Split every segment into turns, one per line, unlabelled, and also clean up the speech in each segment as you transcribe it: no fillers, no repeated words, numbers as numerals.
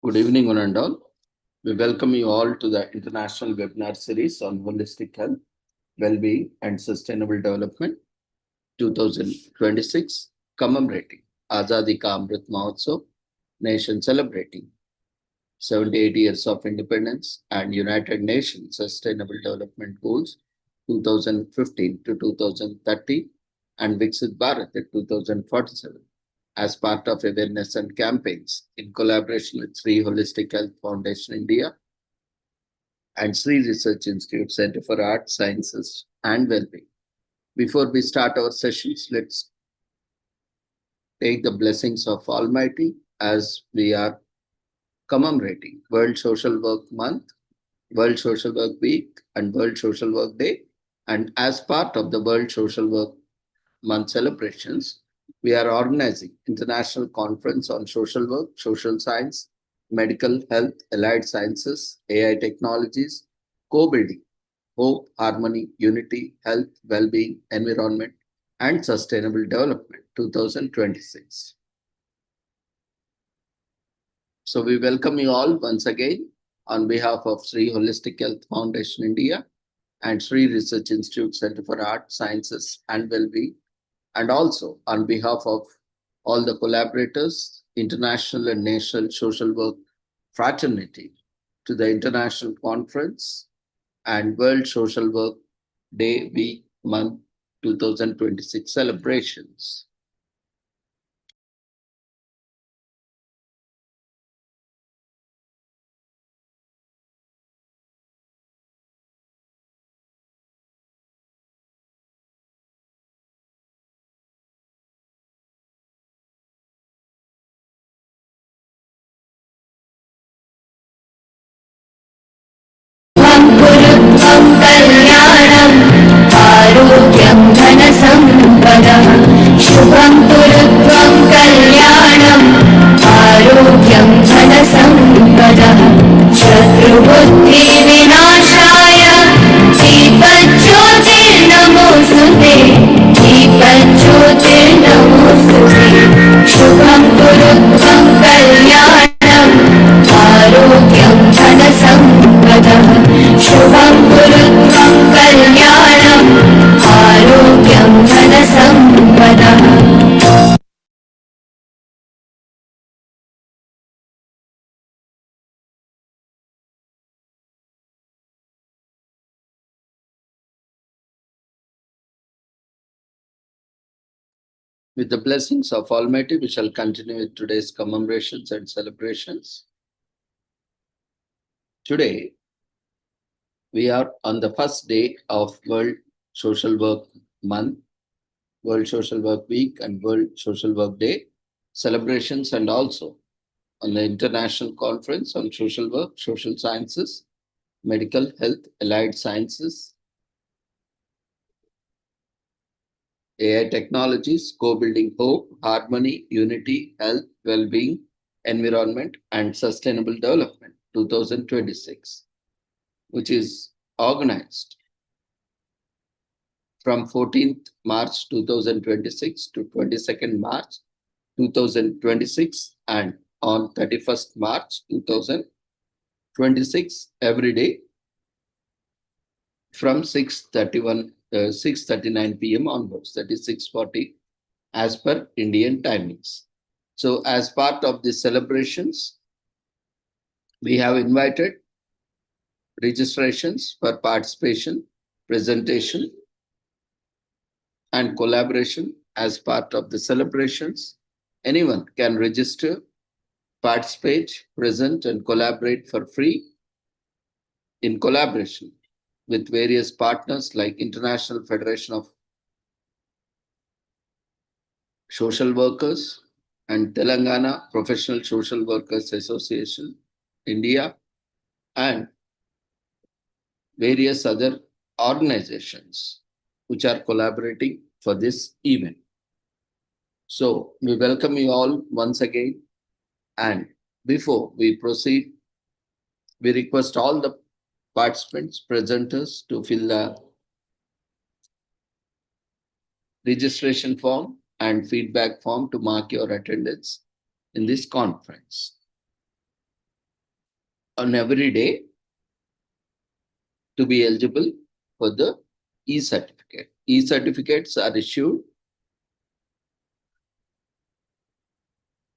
Good evening, one and all. We welcome you all to the international webinar series on holistic health, well-being, and sustainable development 2026, commemorating Azadi Ka Amrit Mahotsav, nation celebrating 78 years of independence and United Nations Sustainable Development Goals 2015 to 2030 and Viksit Bharat at 2047 as part of awareness and campaigns in collaboration with Sri Holistic Health Foundation India and Sri Research Institute Center for Arts, Sciences and Wellbeing. Before we start our sessions, let's take the blessings of Almighty as we are commemorating World Social Work Month, World Social Work Week, and World Social Work Day. And as part of the World Social Work Month celebrations, we are organizing International Conference on Social Work, Social Science, Medical Health, Allied Sciences, AI Technologies, Co-Building, Hope, Harmony, Unity, Health, Well-being, Environment, and Sustainable Development 2026. So we welcome you all once again on behalf of Sri Holistic Health Foundation India and Sri Research Institute Center for Arts, Sciences and Wellbeing, and also on behalf of all the collaborators, international and national social work fraternity to the International Conference and World Social Work Day, Week, Month 2026 celebrations.
कल्याणम् आरोग्यं धनसम्पदः शुभं कुरुत्वं कल्याणम् आरोग्यं धनसम्पदः शत्रुबुद्धिविनाशाय दीपज्योतिर्नमोऽस्तुते दीपज्योतिर्नमोऽस्तुते शुभं कुरुत्वं कल्याणम् आरोग्यं धनसम्पदः शुभं कुरुत्वं कल्याणम् आरोग्यं धनसम्पदः
With the blessings of Almighty, we shall continue with today's commemorations and celebrations. Today, we are on the first day of World Social Work Month, World Social Work Week, and World Social Work Day celebrations, and also on the International Conference on Social Work, Social Sciences, Medical, Health, Allied Sciences, AI Technologies, Co-Building Hope, Harmony, Unity, Health, Well-being, Environment, and Sustainable Development 2026, which is organized from 14th March 2026 to 22nd March 2026 and on 31st March 2026 every day from 6:39 p.m. onwards, that is 6:40 as per Indian timings. So as part of the celebrations, we have invited registrations for participation, presentation, and collaboration as part of the celebrations. Anyone can register, participate, present, and collaborate for free in collaboration with various partners like International Federation of Social Workers and Telangana Professional Social Workers Association, India, and various other organizations which are collaborating for this event. So we welcome you all once again. And before we proceed, we request all the participants, presenters to fill the registration form and feedback form to mark your attendance in this conference. on every day to be eligible for the e-certificate. E-certificates are issued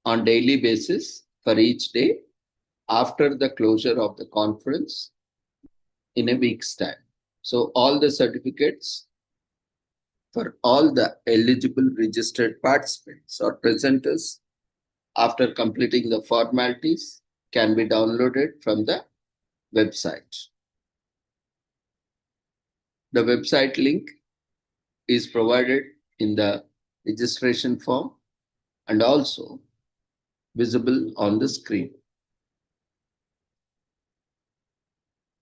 on daily basis for each day after the closure of the conference in a week's time. So all the certificates for all the eligible registered participants or presenters after completing the formalities can be downloaded from the website. The website link is provided in the registration form and also visible on the screen.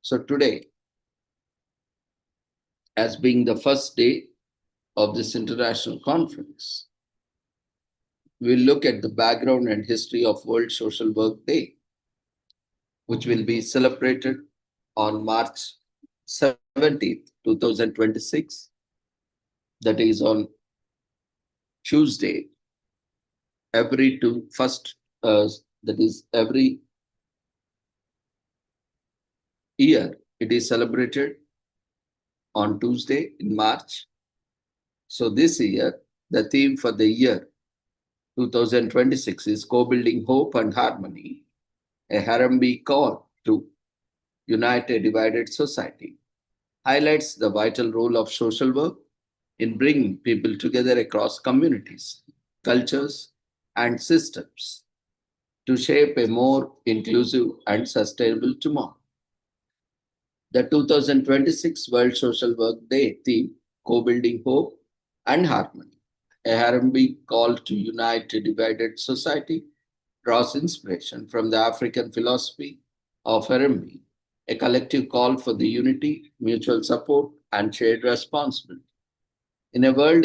So today, as being the first day of this international conference, we'll look at the background and history of World Social Work Day, which will be celebrated on March 17th, 2026. That is on Tuesday, every that is every year, it is celebrated on Tuesday in March. So this year, the theme for the year 2026 is Co-Building Hope and Harmony, a Harambee call to unite a divided society, highlights the vital role of social work in bringing people together across communities, cultures, and systems to shape a more inclusive and sustainable tomorrow. The 2026 World Social Work Day theme, Co-Building Hope and Harmony, a Harambee call to unite a divided society, draws inspiration from the African philosophy of Harambee, a collective call for the unity, mutual support, and shared responsibility. In a world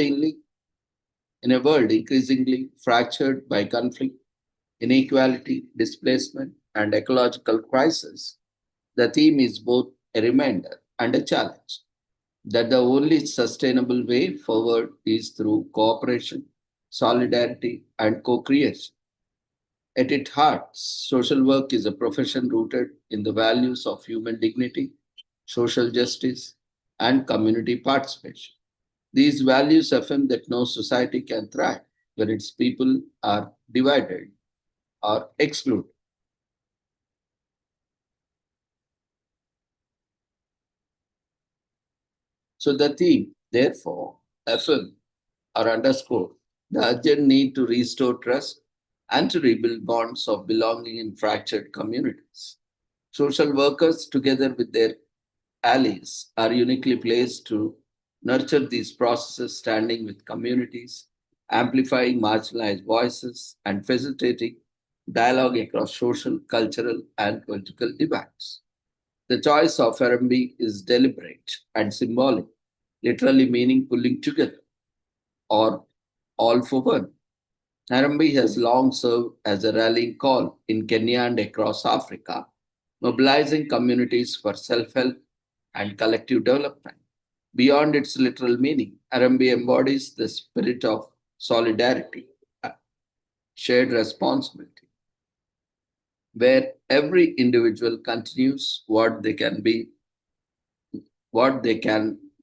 increasingly fractured by conflict, inequality, displacement, and ecological crisis, the theme is both a reminder and a challenge that the only sustainable way forward is through cooperation, solidarity, and co creation. At its heart, social work is a profession rooted in the values of human dignity, social justice, and community participation. These values affirm that no society can thrive when its people are divided or excluded. So the theme, therefore, affirm or underscore the urgent need to restore trust and to rebuild bonds of belonging in fractured communities. Social workers, together with their allies, are uniquely placed to nurture these processes, standing with communities, amplifying marginalized voices, and facilitating dialogue across social, cultural, and political divides. The choice of Harambee is deliberate and symbolic, literally meaning pulling together or all for one. Harambee has long served as a rallying call in Kenya and across Africa, mobilizing communities for self help and collective development. Beyond its literal meaning, Harambee embodies the spirit of solidarity, shared responsibility, where every individual continues what they can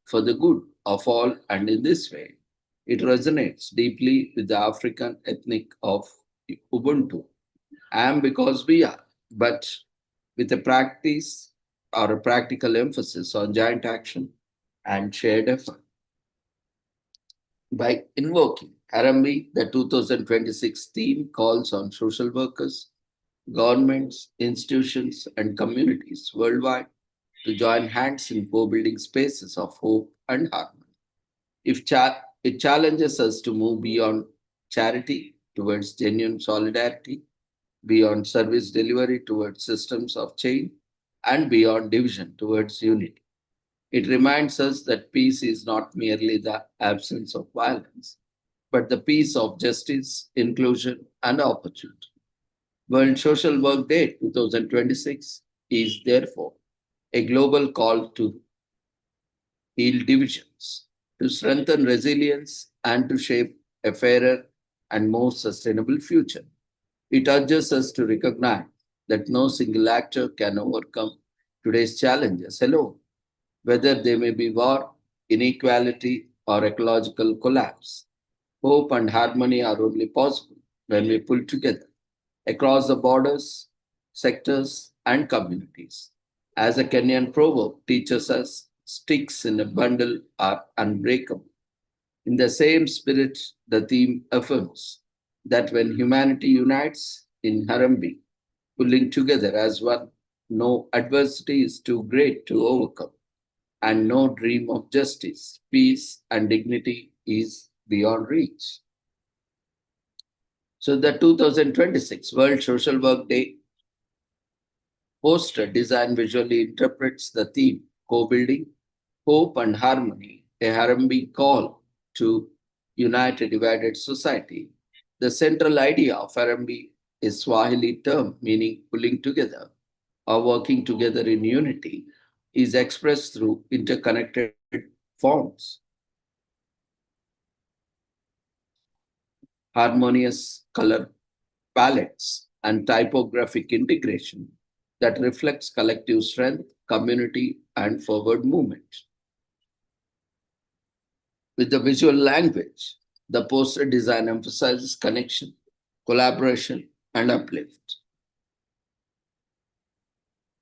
for the good of all, and in this way, it resonates deeply with the African ethnic of Ubuntu. I am because we are, but with a practice or a practical emphasis on joint action and shared effort. By invoking Harambee, the 2026 theme calls on social workers, governments, institutions, and communities worldwide to join hands in co-building spaces of hope and harmony. It challenges us to move beyond charity towards genuine solidarity, beyond service delivery towards systems of change, and beyond division towards unity. It reminds us that peace is not merely the absence of violence, but the peace of justice, inclusion, and opportunity. World Social Work Day 2026 is therefore a global call to heal divisions, to strengthen resilience, and to shape a fairer and more sustainable future. It urges us to recognize that no single actor can overcome today's challenges alone, whether they may be war, inequality, or ecological collapse. Hope and harmony are only possible when we pull together across the borders, sectors, and communities. As a Kenyan proverb teaches us, sticks in a bundle are unbreakable. In the same spirit, the theme affirms that when humanity unites in Harambe, pulling together as one, no adversity is too great to overcome, and no dream of justice, peace, and dignity is beyond reach. So, the 2026 World Social Work Day poster design visually interprets the theme co building, hope, and harmony, a Harambee call to unite a divided society. The central idea of Harambee is Swahili term meaning pulling together or working together in unity is expressed through interconnected forms, harmonious color palettes, and typographic integration that reflects collective strength, community, and forward movement. With the visual language, the poster design emphasizes connection, collaboration, and uplift.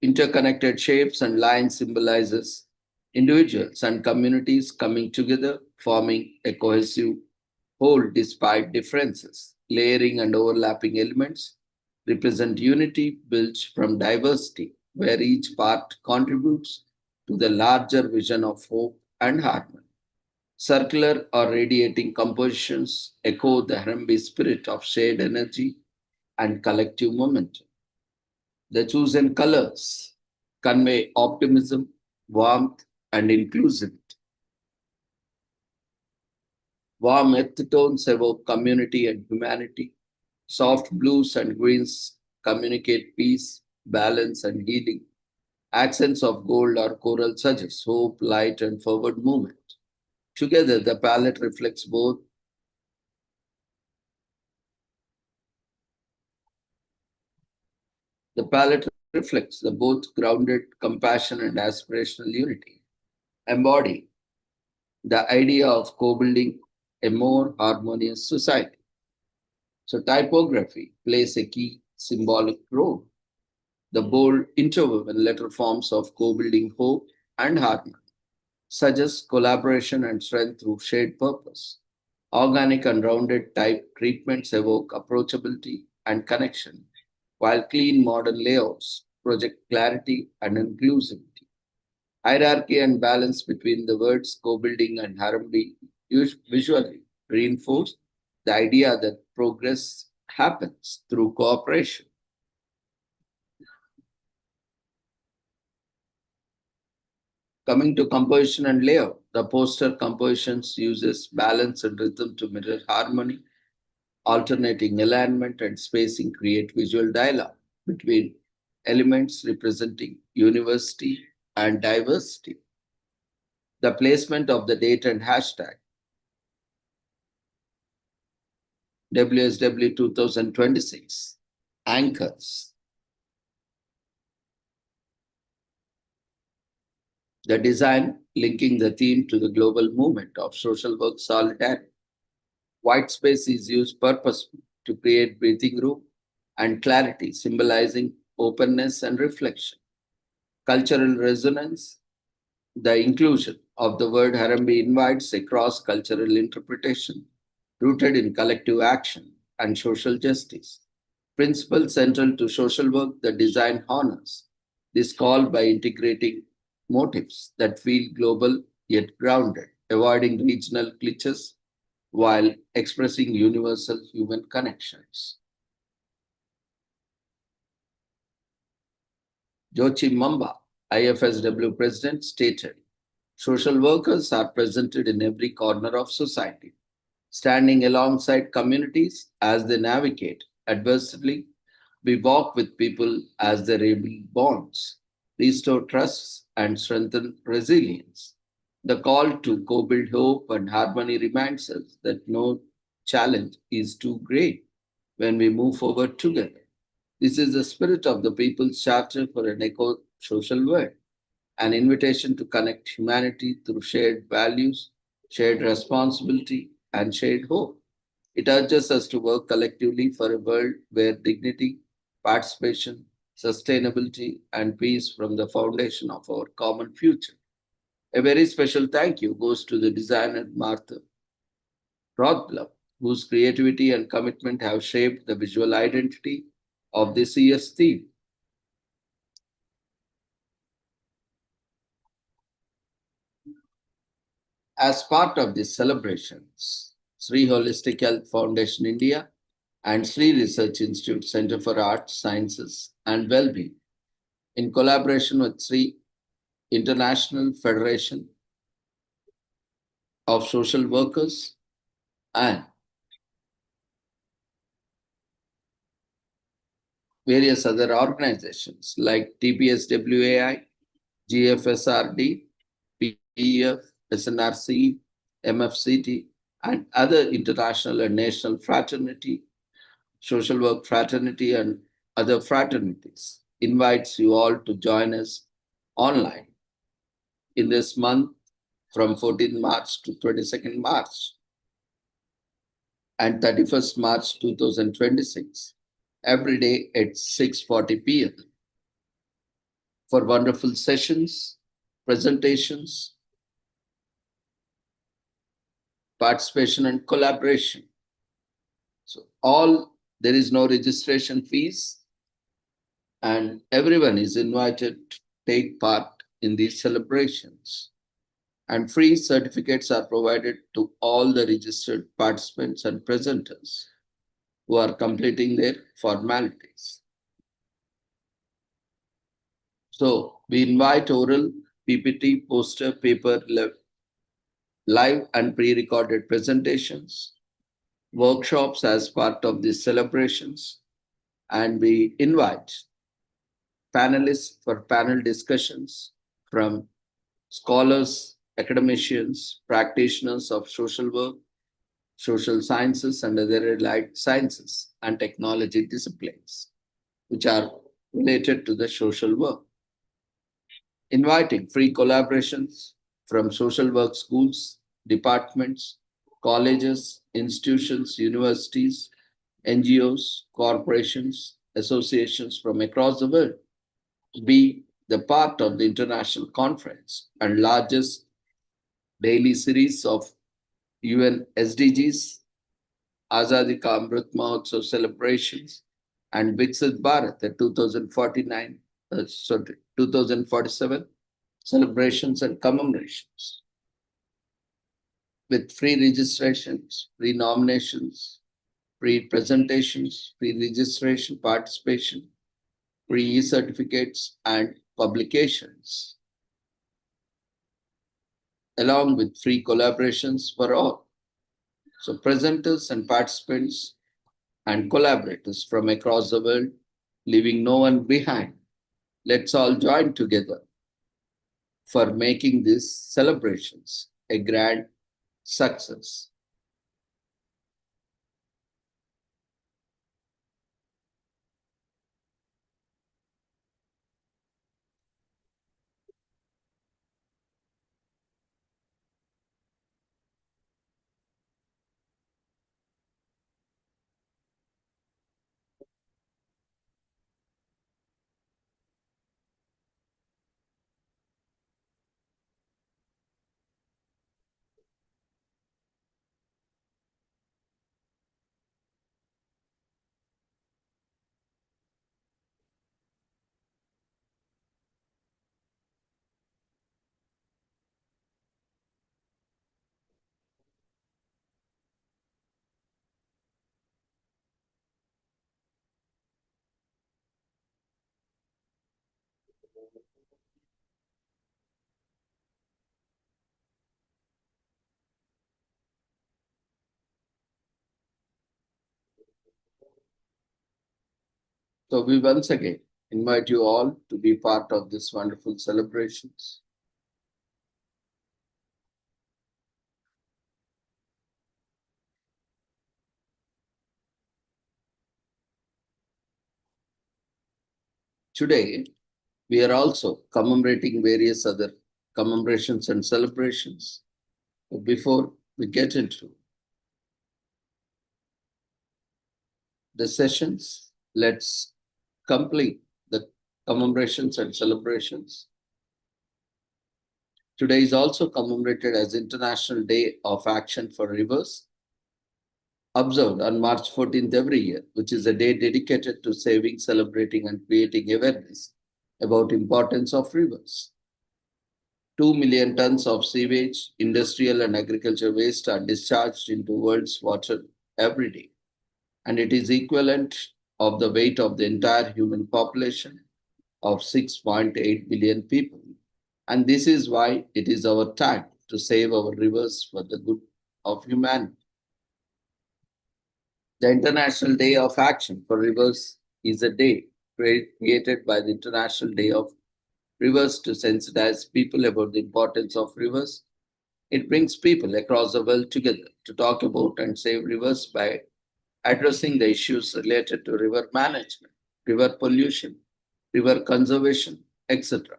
Interconnected shapes and lines symbolizes individuals and communities coming together, forming a cohesive whole despite differences. Layering and overlapping elements represent unity built from diversity, where each part contributes to the larger vision of hope and harmony. Circular or radiating compositions echo the Harambee spirit of shared energy and collective momentum. The chosen colors convey optimism, warmth, and inclusivity. Warm earth tones evoke community and humanity. Soft blues and greens communicate peace, balance, and healing. Accents of gold or coral suggest hope, light, and forward movement. Together, the palette reflects both the palette reflects the both grounded compassion and aspirational unity, embody the idea of co-building a more harmonious society. So typography plays a key symbolic role. The bold interwoven letter forms of co-building hope and harmony suggest collaboration and strength through shared purpose. Organic and rounded type treatments evoke approachability and connection, while clean modern layouts project clarity and inclusivity. Hierarchy and balance between the words co-building and Harambee visually reinforce the idea that progress happens through cooperation. Coming to composition and layout, the poster compositions uses balance and rhythm to mirror harmony. Alternating alignment and spacing create visual dialogue between elements representing university and diversity. The placement of the date and hashtag WSW 2026 anchors the design, linking the theme to the global movement of social work solidarity. White space is used purposefully to create breathing room and clarity, symbolizing openness and reflection. Cultural resonance, the inclusion of the word Harambee invites a cross-cultural interpretation rooted in collective action and social justice. Principle central to social work, the design honors this call by integrating motifs that feel global yet grounded, avoiding regional glitches while expressing universal human connections. Jochi Mamba, IFSW president, stated, social workers are presented in every corner of society, standing alongside communities as they navigate adversity. We walk with people as they rebuild bonds, restore trusts, and strengthen resilience. The call to co-build hope and harmony reminds us that no challenge is too great when we move forward together. This is the spirit of the People's Charter for an Eco-Social World, an invitation to connect humanity through shared values, shared responsibility, and shared hope. It urges us to work collectively for a world where dignity, participation, sustainability, and peace form the foundation of our common future. A very special thank you goes to the designer Martha Rothblatt, whose creativity and commitment have shaped the visual identity of this year's theme. As part of these celebrations, Sri Holistic Health Foundation India and Sri Research Institute Center for Arts, Sciences and Wellbeing, in collaboration with Sri International Federation of Social Workers and various other organizations like TPSWAI, GFSRD, PEF, SNRC, MFCT, and other international and national fraternity, social work fraternity, and other fraternities invites you all to join us online in this month from 14th March to 22nd March and 31st March 2026, every day at 6:40 p.m. for wonderful sessions, presentations, participation, and collaboration. So all there is no registration fees, and everyone is invited to take part in these celebrations. And free certificates are provided to all the registered participants and presenters who are completing their formalities. So we invite oral, PPT, poster, paper, live and pre-recorded presentations, workshops as part of these celebrations, and we invite panelists for panel discussions from scholars, academicians, practitioners of social work, social sciences, and other allied sciences and technology disciplines, which are related to the social work. Inviting free collaborations from social work schools, departments, colleges, institutions, universities, NGOs, corporations, associations from across the world to be the part of the international conference and largest daily series of UN SDGs, Azadi Ka Amrit Mahotsav celebrations, and Viksit Bharat, the 2049, 2047 celebrations and commemorations with free registrations, free nominations, free presentations, free registration participation, free certificates and publications, along with free collaborations for all. So presenters and participants and collaborators from across the world, leaving no one behind. Let's all join together for making these celebrations a grand success. So we once again invite you all to be part of this wonderful celebrations. Today, we are also commemorating various other commemorations and celebrations. But before we get into the sessions, let's complete the commemorations and celebrations. Today is also commemorated as International Day of Action for Rivers, observed on March 14th every year, which is a day dedicated to saving, celebrating, and creating awareness about importance of rivers. 2 million tons of sewage, industrial and agriculture waste are discharged into world's water every day, and it is equivalent of the weight of the entire human population of 6.8 billion people. And this is why it is our time to save our rivers for the good of humanity. The International Day of Action for Rivers is a day created by the International Day of Rivers to sensitize people about the importance of rivers. It brings people across the world together to talk about and save rivers by addressing the issues related to river management, river pollution, river conservation, etc.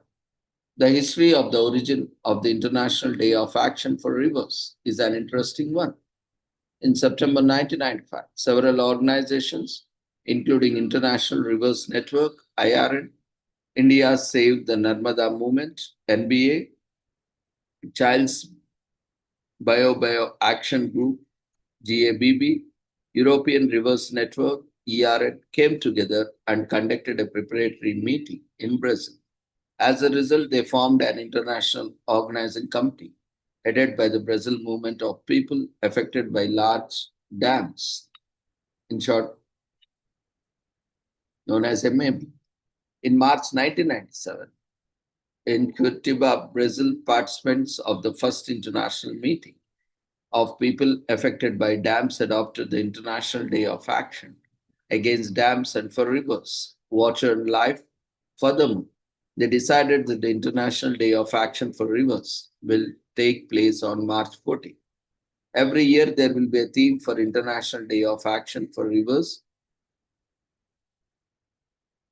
The history of the origin of the International Day of Action for Rivers is an interesting one. In September 1995, several organizations, including International Rivers Network, IRN, India Save the Narmada Movement, NBA, Child's Bio Action Group, GABB, European Rivers Network, ERN, came together and conducted a preparatory meeting in Brazil. As a result, they formed an international organizing committee headed by the Brazil movement of people affected by large dams, in short, known as MAB. In March 1997, in Curitiba, Brazil, participants of the first international meeting of people affected by dams adopted the International Day of Action against dams and for rivers, water and life. Furthermore, they decided that the International Day of Action for Rivers will take place on March 14. Every year, there will be a theme for International Day of Action for Rivers.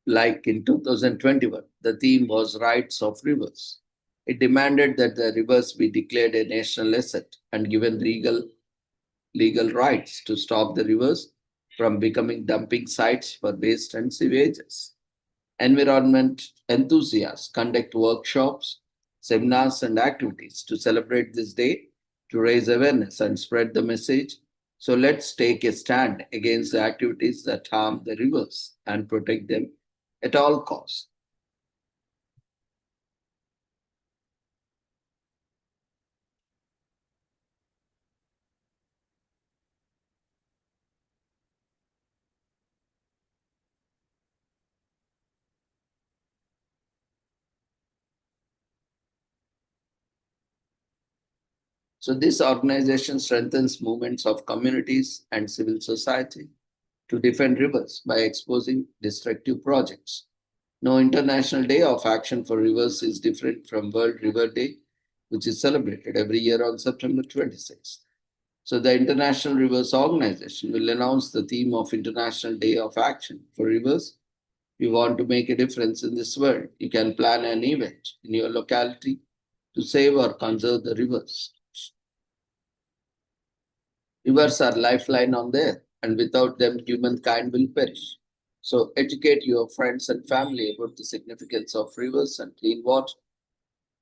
Like in 2021, the theme was Rights of Rivers. It demanded that the rivers be declared a national asset and given legal rights to stop the rivers from becoming dumping sites for waste and sewages. Environment enthusiasts conduct workshops, seminars, and activities to celebrate this day, to raise awareness and spread the message. So let's take a stand against the activities that harm the rivers and protect them at all costs. So this organization strengthens movements of communities and civil society to defend rivers by exposing destructive projects. No International Day of Action for Rivers is different from World River Day, which is celebrated every year on September 26th. So the International Rivers Organization will announce the theme of International Day of Action for Rivers. If you want to make a difference in this world, you can plan an event in your locality to save or conserve the rivers. Rivers are lifeline on the earth, and without them, humankind will perish. So educate your friends and family about the significance of rivers and clean water.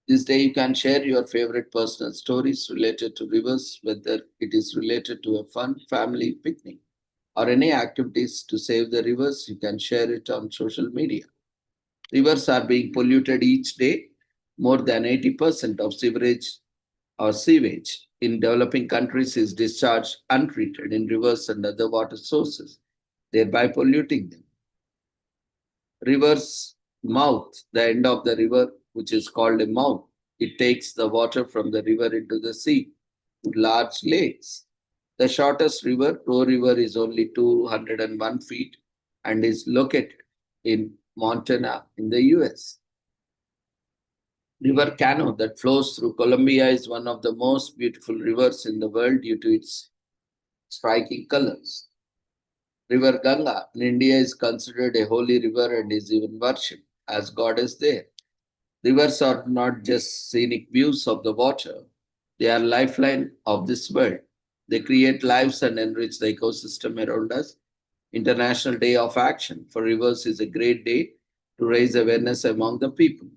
This day, you can share your favorite personal stories related to rivers, whether it is related to a fun family picnic or any activities to save the rivers. You can share it on social media. Rivers are being polluted each day. More than 80% of sewerage or sewage in developing countries is discharged untreated in rivers and other water sources, thereby polluting them. River's mouth, the end of the river, which is called a mouth, it takes the water from the river into the sea to large lakes. The shortest river, Crow River, is only 201 feet and is located in Montana in the US. River Cano that flows through Colombia is one of the most beautiful rivers in the world due to its striking colors. River Ganga in India is considered a holy river and is even worshipped as God is there. Rivers are not just scenic views of the water, they are lifeline of this world. They create lives and enrich the ecosystem around us. International Day of Action for Rivers is a great day to raise awareness among the people.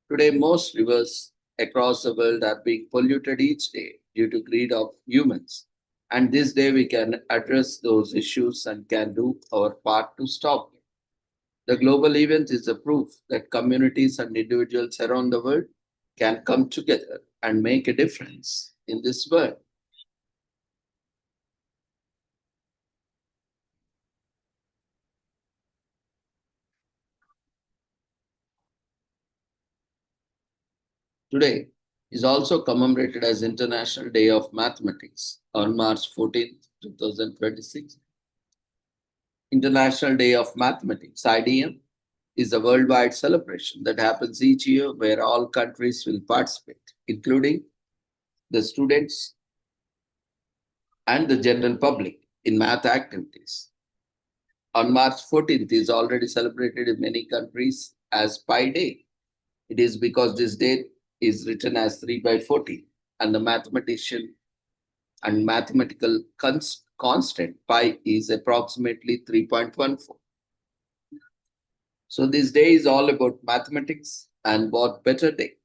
Today, most rivers across the world are being polluted each day due to greed of humans. And this day we can address those issues and can do our part to stop them. The global event is a proof that communities and individuals around the world can come together and make a difference in this world. Today is also commemorated as International Day of Mathematics on March 14th, 2026. International Day of Mathematics, IDM, is a worldwide celebration that happens each year where all countries will participate, including the students and the general public in math activities. On March 14th is already celebrated in many countries as Pi Day. It is because this date is written as 3 by 14 and the mathematician and mathematical constant pi is approximately 3.14. So this day is all about mathematics, and what better day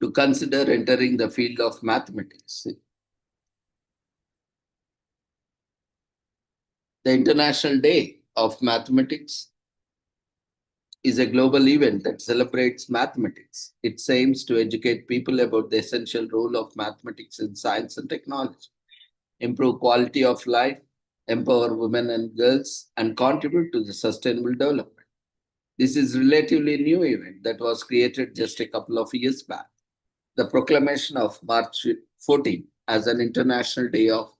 to consider entering the field of mathematics. The International Day of Mathematics is a global event that celebrates mathematics. It aims to educate people about the essential role of mathematics in science and technology, improve quality of life, empower women and girls, and contribute to the sustainable development. This is relatively new event that was created just a couple of years back. The proclamation of March 14 as an International Day of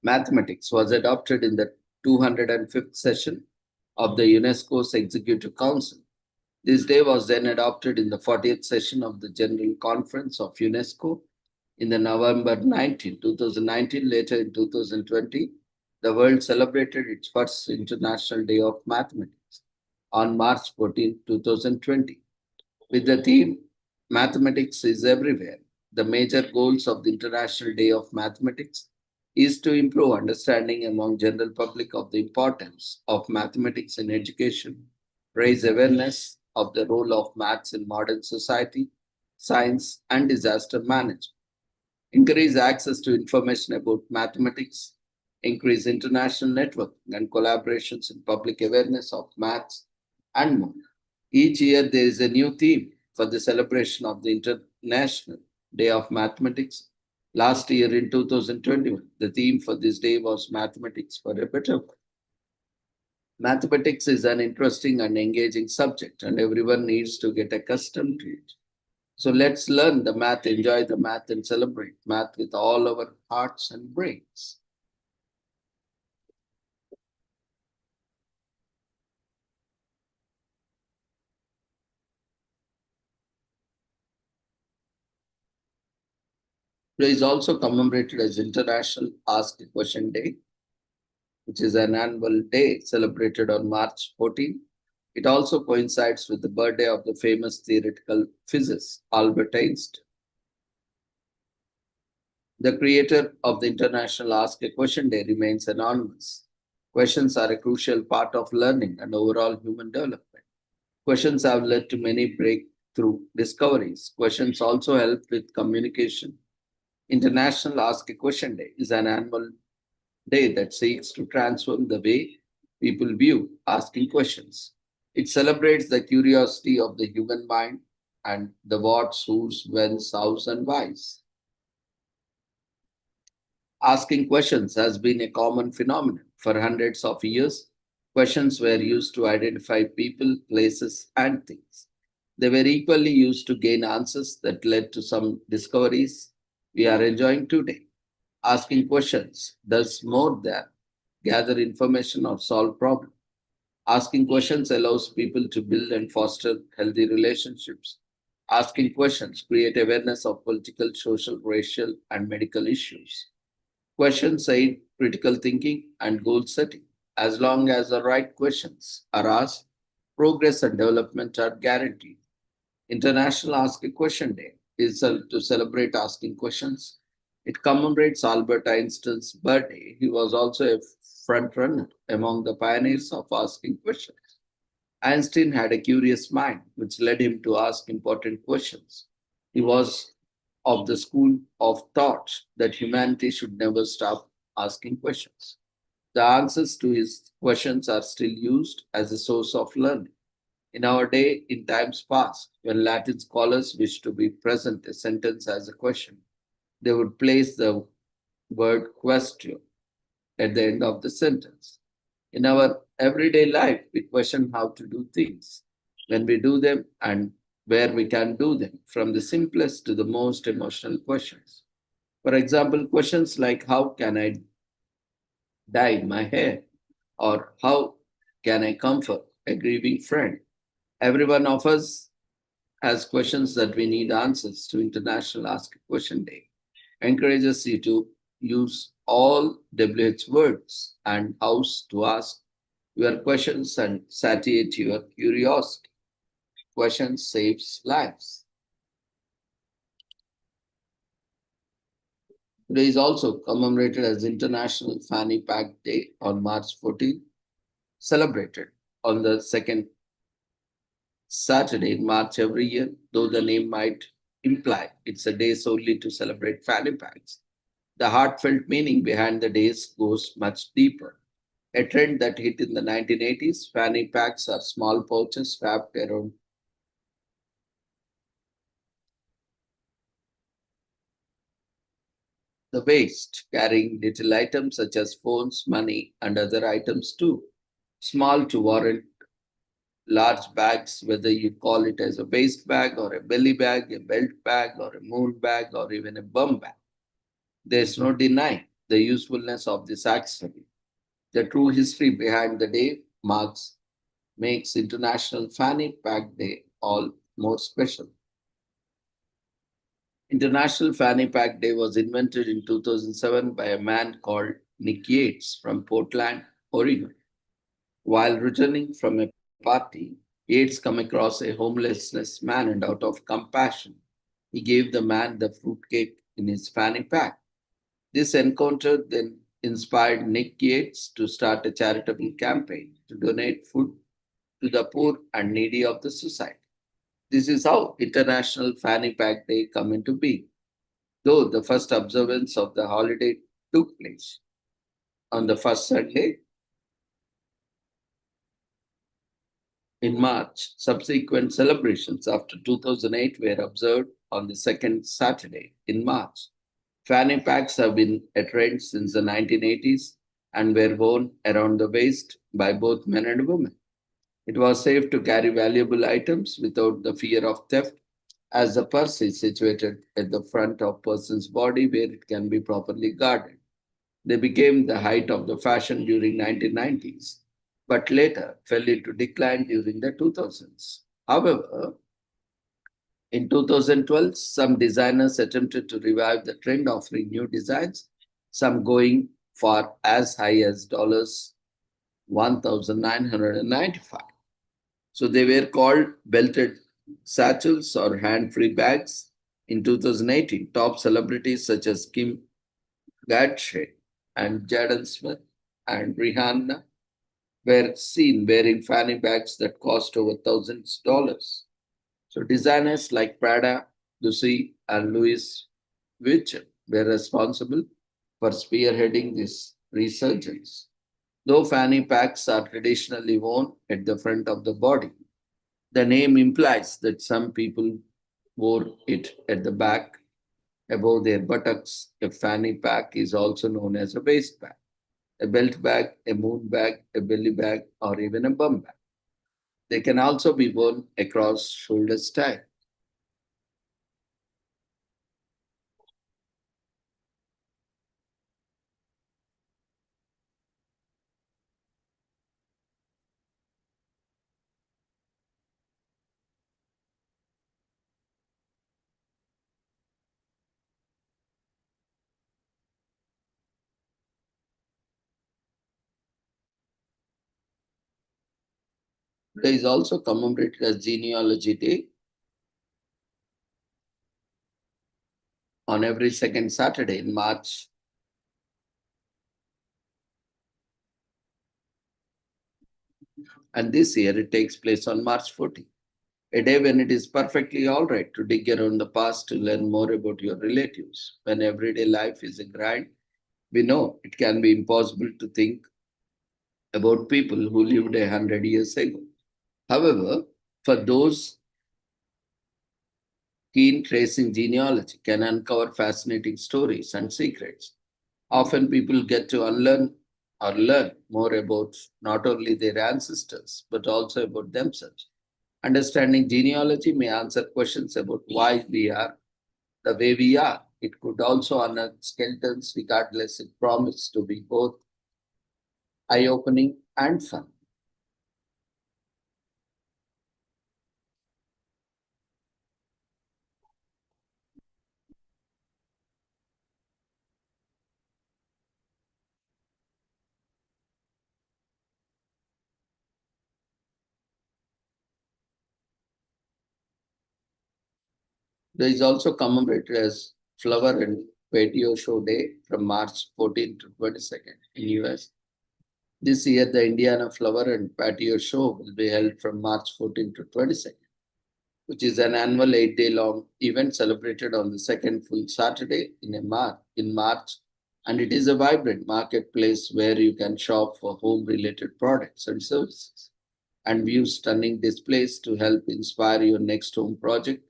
Mathematics was adopted in the 205th session of the UNESCO's Executive Council. This day was then adopted in the 40th session of the General Conference of UNESCO in the November 2019. Later in 2020, the world celebrated its first International Day of Mathematics on March 14, 2020. With the theme, Mathematics is Everywhere, the major goals of the International Day of Mathematics is to improve understanding among general public of the importance of mathematics in education, raise awareness of the role of maths in modern society, science, and disaster management, increase access to information about mathematics, increase international networking and collaborations in public awareness of maths, and more. Each year, there is a new theme for the celebration of the International Day of Mathematics. Last year in 2021, the theme for this day was Mathematics for a Better World. Mathematics is an interesting and engaging subject, and everyone needs to get accustomed to it. So let's learn the math, enjoy the math, and celebrate math with all our hearts and brains. Today is also commemorated as International Ask a Question Day, which is an annual day celebrated on March 14. It also coincides with the birthday of the famous theoretical physicist Albert Einstein. The creator of the International Ask a Question Day remains anonymous. Questions are a crucial part of learning and overall human development. Questions have led to many breakthrough discoveries. Questions also help with communication. International Ask a Question Day is an annual day that seeks to transform the way people view asking questions. It celebrates the curiosity of the human mind and the what's, who's, when's, how's, and why's. Asking questions has been a common phenomenon for hundreds of years. Questions were used to identify people, places, and things. They were equally used to gain answers that led to some discoveries we are enjoying today. Asking questions does more than gather information or solve problems. Asking questions allows people to build and foster healthy relationships. Asking questions create awareness of political, social, racial, and medical issues. Questions aid critical thinking, and goal setting. As long as the right questions are asked, progress and development are guaranteed. International Ask a Question Day is to celebrate asking questions. It commemorates Albert Einstein's birthday. He was also a front runner among the pioneers of asking questions. Einstein had a curious mind, which led him to ask important questions. He was of the school of thought that humanity should never stop asking questions. The answers to his questions are still used as a source of learning. In our day, in times past, when Latin scholars wished to be present a sentence as a question, they would place the word question at the end of the sentence. In our everyday life, we question how to do things, when we do them, and where we can do them, from the simplest to the most emotional questions. For example, questions like how can I dye my hair? Or how can I comfort a grieving friend? Every one of us has questions that we need answers to. International Ask a Question Day encourages you to use all WH words and hows to ask your questions and satiate your curiosity. Questions saves lives. Today is also commemorated as International Fanny Pack Day on March 14th, celebrated on the second Saturday in March every year, though the name might imply it's a day solely to celebrate fanny packs. The heartfelt meaning behind the days goes much deeper. A trend that hit in the 1980s, fanny packs are small pouches wrapped around the waist, carrying little items such as phones, money, and other items too. Small to warrant large bags, whether you call it as a waist bag or a belly bag, a belt bag or a moon bag or even a bum bag. There's no denying the usefulness of this accessory. The true history behind the day marks makes International Fanny Pack Day all more special. International Fanny Pack Day was invented in 2007 by a man called Nick Yates from Portland, Oregon. While returning from a party, Yates come across a homelessness man and out of compassion, he gave the man the fruitcake in his fanny pack. This encounter then inspired Nick Yates to start a charitable campaign to donate food to the poor and needy of the society. This is how International Fanny Pack Day come into being, though the first observance of the holiday took place on the first Sunday in March. Subsequent celebrations after 2008 were observed on the second Saturday in March. Fanny packs have been a trend since the 1980s and were worn around the waist by both men and women. It was safe to carry valuable items without the fear of theft, as the purse is situated at the front of person's body where it can be properly guarded. They became the height of the fashion during 1990s, but later fell into decline during the 2000s. However, in 2012, some designers attempted to revive the trend, offering new designs, some going for as high as $1,995. So they were called belted satchels or hand-free bags. In 2018, top celebrities such as Kim Kardashian and Jaden Smith and Rihanna were seen wearing fanny bags that cost over thousands of dollars. So designers like Prada, Gucci, and Louis Vuitton were responsible for spearheading this resurgence. Though fanny packs are traditionally worn at the front of the body, the name implies that some people wore it at the back above their buttocks. A fanny pack is also known as a waist bag, a belt bag, a moon bag, a belly bag, or even a bum bag. They can also be worn across shoulder style. Today is also commemorated as Genealogy Day. On every second Saturday in March, and this year it takes place on March 14th, a day when it is perfectly all right to dig around the past to learn more about your relatives. When everyday life is a grind, we know it can be impossible to think about people who lived 100 years ago. However, for those keen tracing genealogy can uncover fascinating stories and secrets. Often people get to unlearn or learn more about not only their ancestors, but also about themselves. Understanding genealogy may answer questions about why we are the way we are. It could also unearth skeletons, regardless, it promises to be both eye opening and fun. There is also commemorated as Flower and Patio Show Day from March 14th to 22nd in US. This year, the Indiana Flower and Patio Show will be held from March 14th to 22nd, which is an annual 8-day long event celebrated on the second full Saturday in March. And it is a vibrant marketplace where you can shop for home related products and services and view stunning displays to help inspire your next home project,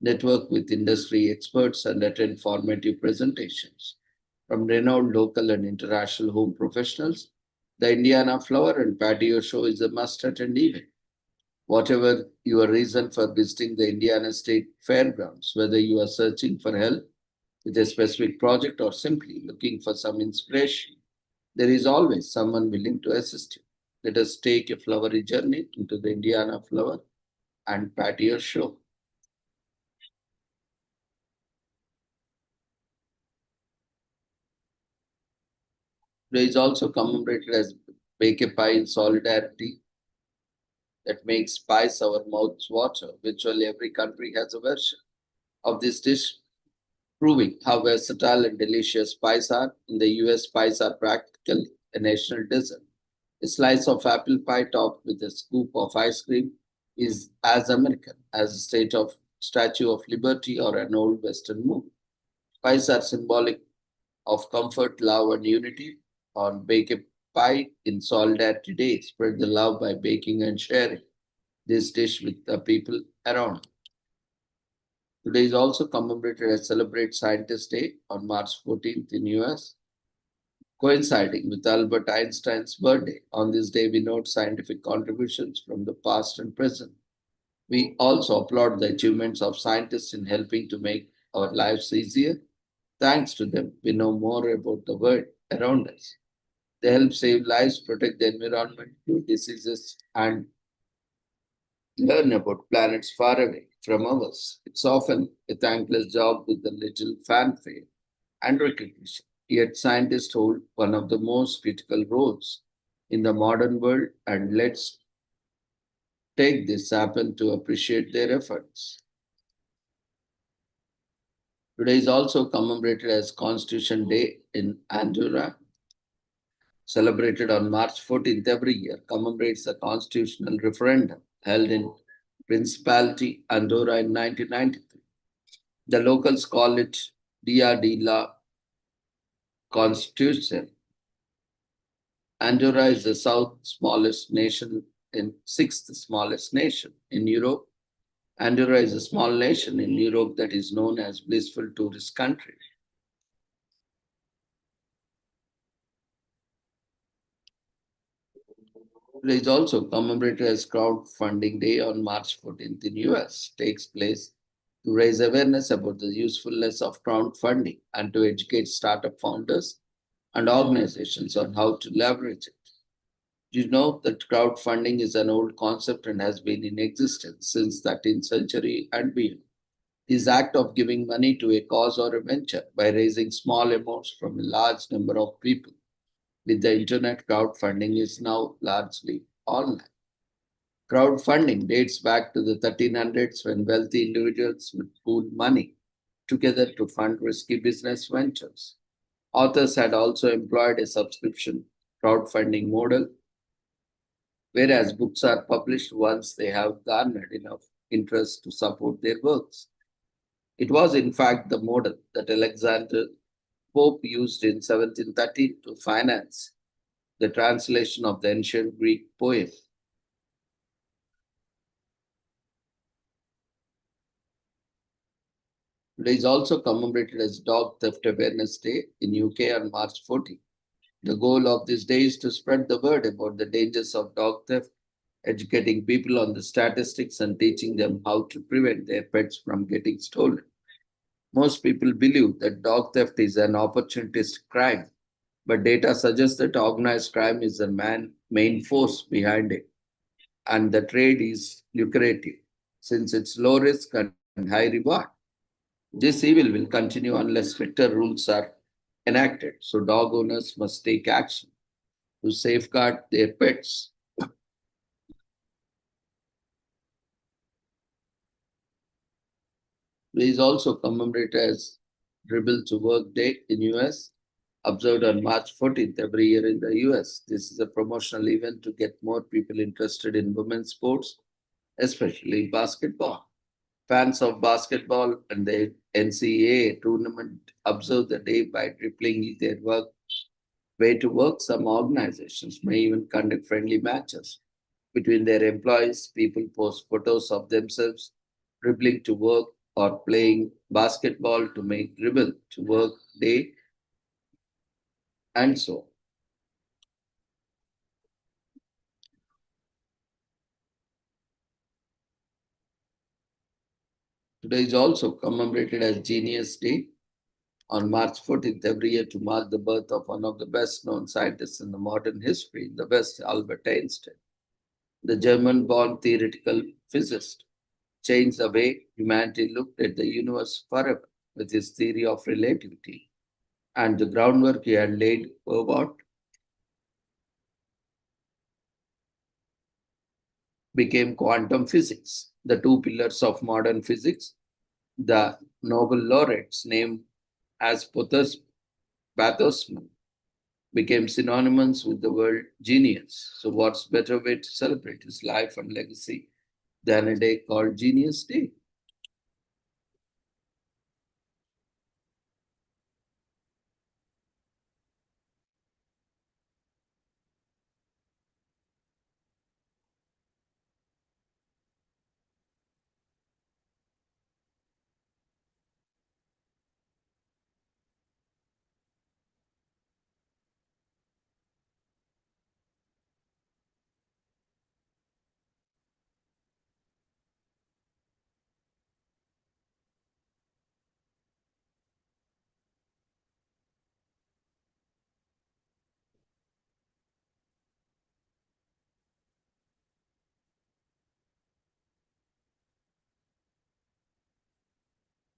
network with industry experts, and attend formative presentations from renowned local and international home professionals. The Indiana Flower and Patio Show is a must attend event. Whatever your reason for visiting the Indiana State Fairgrounds, whether you are searching for help with a specific project or simply looking for some inspiration, there is always someone willing to assist you. Let us take a flowery journey into the Indiana Flower and Patio Show. Today is also commemorated as Bake a Pie in Solidarity that makes pies our mouths water. Virtually every country has a version of this dish, proving how versatile and delicious pies are. In the US, pies are practically a national dessert. A slice of apple pie topped with a scoop of ice cream is as American as a Statue of Liberty or an old Western movie. Pies are symbolic of comfort, love, and unity. On Bake a Pie in Solidarity Day, spread the love by baking and sharing this dish with the people around. Today is also commemorated as Celebrate Scientist Day on March 14th in US, coinciding with Albert Einstein's birthday. On this day, we note scientific contributions from the past and present. We also applaud the achievements of scientists in helping to make our lives easier. Thanks to them, we know more about the world around us. They help save lives, protect the environment, cure diseases, and learn about planets far away from ours. It's often a thankless job with a little fanfare and recognition. Yet scientists hold one of the most critical roles in the modern world, and let's take this happen to appreciate their efforts. Today is also commemorated as Constitution Day in Andorra, celebrated on March 14th every year, commemorates the constitutional referendum held in Principality Andorra in 1993. The locals call it Dia de la Constitution. Andorra is the sixth smallest nation in Europe. Andorra is a small nation in Europe that is known as blissful tourist country. It is also commemorated as Crowdfunding Day on March 14th in US. Takes place to raise awareness about the usefulness of crowdfunding and to educate startup founders and organizations on how to leverage it. You know that crowdfunding is an old concept and has been in existence since 13th century and beyond. This act of giving money to a cause or a venture by raising small amounts from a large number of people with the internet, crowdfunding is now largely online. Crowdfunding dates back to the 1300s when wealthy individuals would pool money together to fund risky business ventures. Authors had also employed a subscription crowdfunding model, whereas books are published once they have garnered enough interest to support their works. It was, in fact, the model that Alexander Pope used in 1713 to finance the translation of the ancient Greek poem. Today is also commemorated as Dog Theft Awareness Day in UK on March 14. The goal of this day is to spread the word about the dangers of dog theft, educating people on the statistics and teaching them how to prevent their pets from getting stolen. Most people believe that dog theft is an opportunist crime, but data suggests that organized crime is the main force behind it, and the trade is lucrative since it's low risk and high reward. This evil will continue unless stricter rules are enacted, so dog owners must take action to safeguard their pets. It is also commemorated as Dribble to Work Day in US, observed on March 14th every year in the US. This is a promotional event to get more people interested in women's sports, especially basketball. Fans of basketball and the NCAA tournament observe the day by dribbling their way to work. Some organizations may even conduct friendly matches between their employees. People post photos of themselves dribbling to work or playing basketball to make dribble to work day and so on. Today is also commemorated as Genius Day on March 14th every year to mark the birth of one of the best known scientists in the modern history in the West, Albert Einstein. The German born theoretical physicist changed the way humanity looked at the universe forever with his theory of relativity, and the groundwork he had laid for what became quantum physics. The two pillars of modern physics, the Nobel laureates named as Bathosman, became synonymous with the word genius. So, what's better way to celebrate his life and legacy than a day called Genius Day?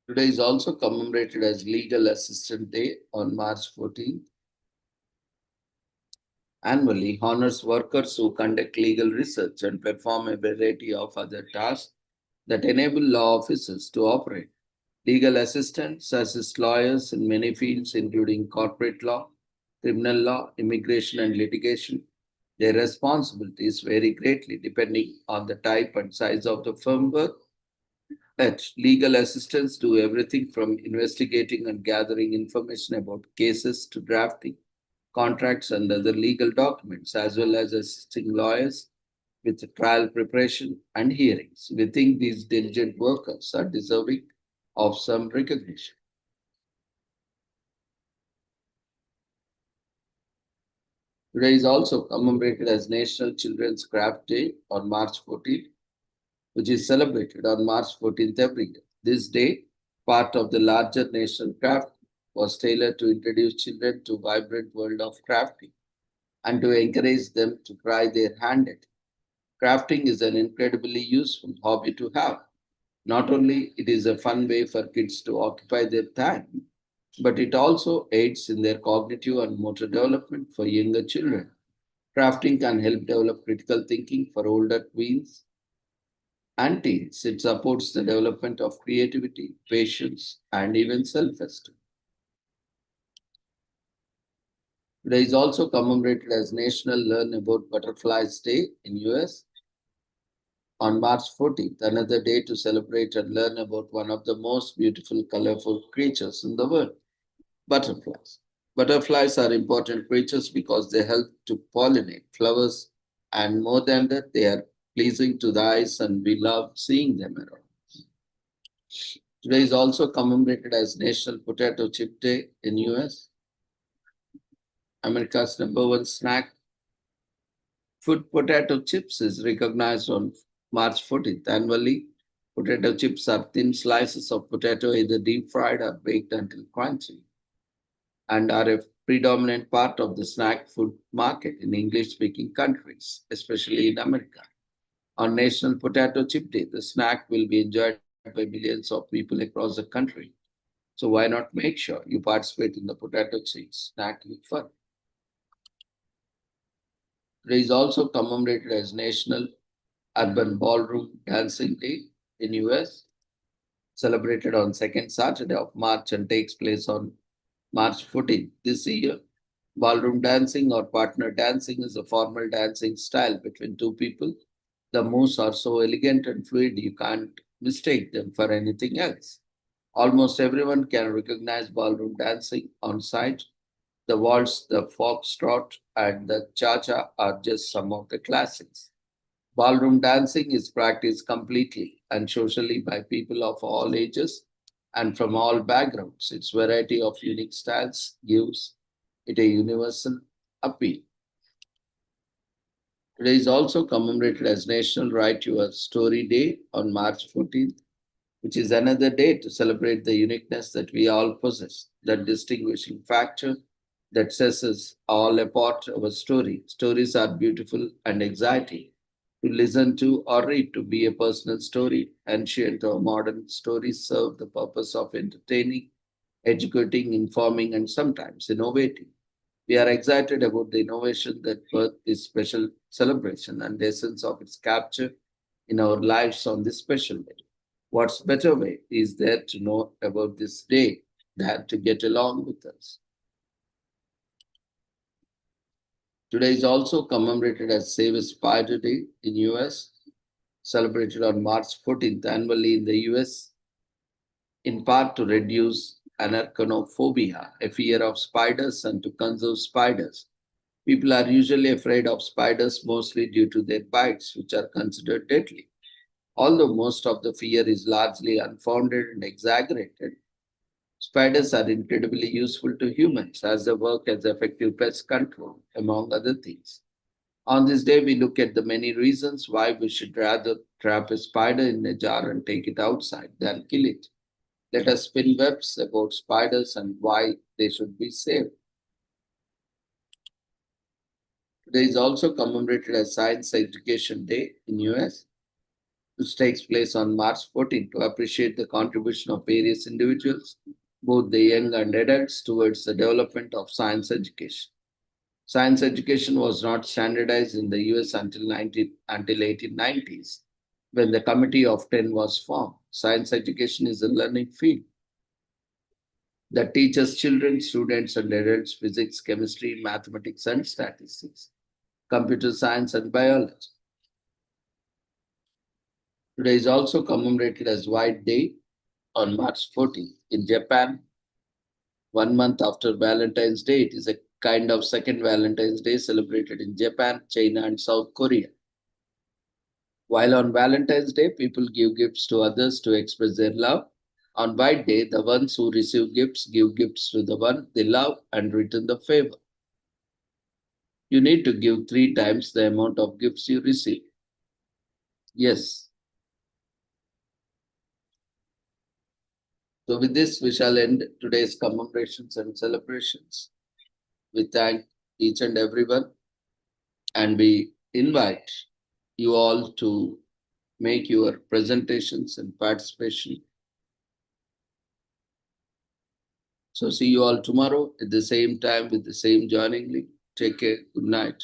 Today is also commemorated as Legal Assistant Day on March 14th. Annually honors workers who conduct legal research and perform a variety of other tasks that enable law offices to operate. Legal assistants assist lawyers in many fields, including corporate law, criminal law, immigration, and litigation. Their responsibilities vary greatly depending on the type and size of the firm work. At legal assistants do everything from investigating and gathering information about cases to drafting contracts and other legal documents, as well as assisting lawyers with trial preparation and hearings. We think these diligent workers are deserving of some recognition. Today is also commemorated as National Children's Craft Day on March 14th, which is celebrated on March 14th every year. This day, part of the larger national craft, was tailored to introduce children to vibrant world of crafting and to encourage them to try their hand at it. Crafting is an incredibly useful hobby to have. Not only it is a fun way for kids to occupy their time, but it also aids in their cognitive and motor development for younger children. Crafting can help develop critical thinking for older tweens and teens. It supports the development of creativity, patience, and even self-esteem. Today is also commemorated as National Learn About Butterflies Day in US on March 14th, another day to celebrate and learn about one of the most beautiful, colorful creatures in the world, butterflies. Butterflies are important creatures because they help to pollinate flowers, and more than that, they are pleasing to the eyes, and we love seeing them around. Today is also commemorated as National Potato Chip Day in US, America's #1 snack. Food potato chips is recognized on March 14th. Annually, potato chips are thin slices of potato either deep fried or baked until crunchy and are a predominant part of the snack food market in English-speaking countries, especially in America. On National Potato Chip Day, the snack will be enjoyed by millions of people across the country. So why not make sure you participate in the potato chips snacking fun? Today is also commemorated as National Urban Ballroom Dancing Day in US, celebrated on second Saturday of March and takes place on March 14th. This year, ballroom dancing or partner dancing is a formal dancing style between two people. The moves are so elegant and fluid you can't mistake them for anything else. Almost everyone can recognize ballroom dancing on sight. The waltz, the foxtrot, and the cha-cha are just some of the classics. Ballroom dancing is practiced completely and socially by people of all ages and from all backgrounds. Its variety of unique styles gives it a universal appeal. Today is also commemorated as National Write Your Story Day on March 14th, which is another day to celebrate the uniqueness that we all possess, that distinguishing factor that sets us all apart our story. Stories are beautiful and exciting to listen to or read. To be a personal story, ancient or modern stories serve the purpose of entertaining, educating, informing, and sometimes innovating. We are excited about the innovation that birthed this special celebration and the essence of its capture in our lives on this special day. What's better way is there to know about this day than to get along with us? Today is also commemorated as Save a Spider Day in US, celebrated on March 14th annually in the US, in part to reduce anarchnophobia, a fear of spiders, and to conserve spiders. People are usually afraid of spiders mostly due to their bites, which are considered deadly. Although most of the fear is largely unfounded and exaggerated, spiders are incredibly useful to humans as they work as effective pest control, among other things. On this day, we look at the many reasons why we should rather trap a spider in a jar and take it outside than kill it. Let us spin webs about spiders and why they should be saved. Today is also commemorated as Science Education Day in US, which takes place on March 14 to appreciate the contribution of various individuals, both the young and adults, towards the development of science education. Science education was not standardized in the US until 1890s, when the Committee of 10 was formed. Science education is a learning field that teaches children, students, and adults physics, chemistry, mathematics, and statistics, computer science, and biology. Today is also commemorated as White Day on March 14th. In Japan, 1 month after Valentine's Day, it is a kind of second Valentine's Day celebrated in Japan, China, and South Korea. While on Valentine's Day, people give gifts to others to express their love, on White Day, the ones who receive gifts give gifts to the one they love and return the favor. You need to give 3 times the amount of gifts you receive. Yes. So with this, we shall end today's commemorations and celebrations. We thank each and everyone, and we invite you all to make your presentations and participation. So see you all tomorrow at the same time with the same joining link. Take care. Good night.